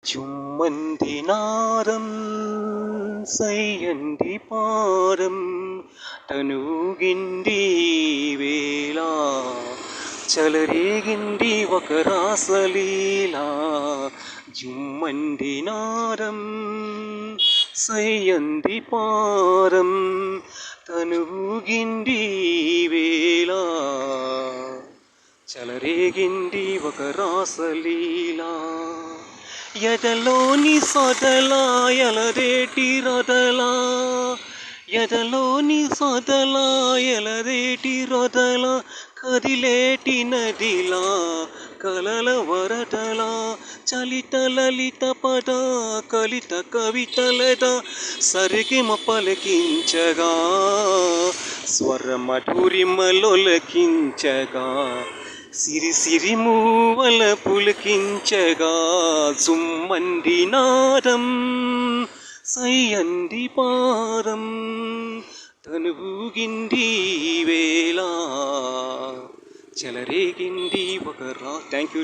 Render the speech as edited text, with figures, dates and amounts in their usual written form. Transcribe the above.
ചുമ്മന്തി നാദം సయ్యంది పారం తనుగింది వేళ చలరేగింది ఒక రాసలీల జుమ్మంది నాదం సయ్యంది పారం తనుగింది వేళ చలరేగింది ఒక రాసలీల ఎదలోని సొదలా ఎలరేటి రొదలా ఎదలోని సొదలా ఎలరేటి రొదలా కదిలేటి నదిలా కలల వరదలా చలిత లలిత పద కలిత కవితలద సరిగిమ పలికించగా స్వర మధురిమలొలకించగా సిరి సిరి మూవల పులకించగా సుమ్మంది నాదం సయ్యంది పారం తనుగింది వేళ చెలరేగింది ఒక థ్యాంక్ యూ.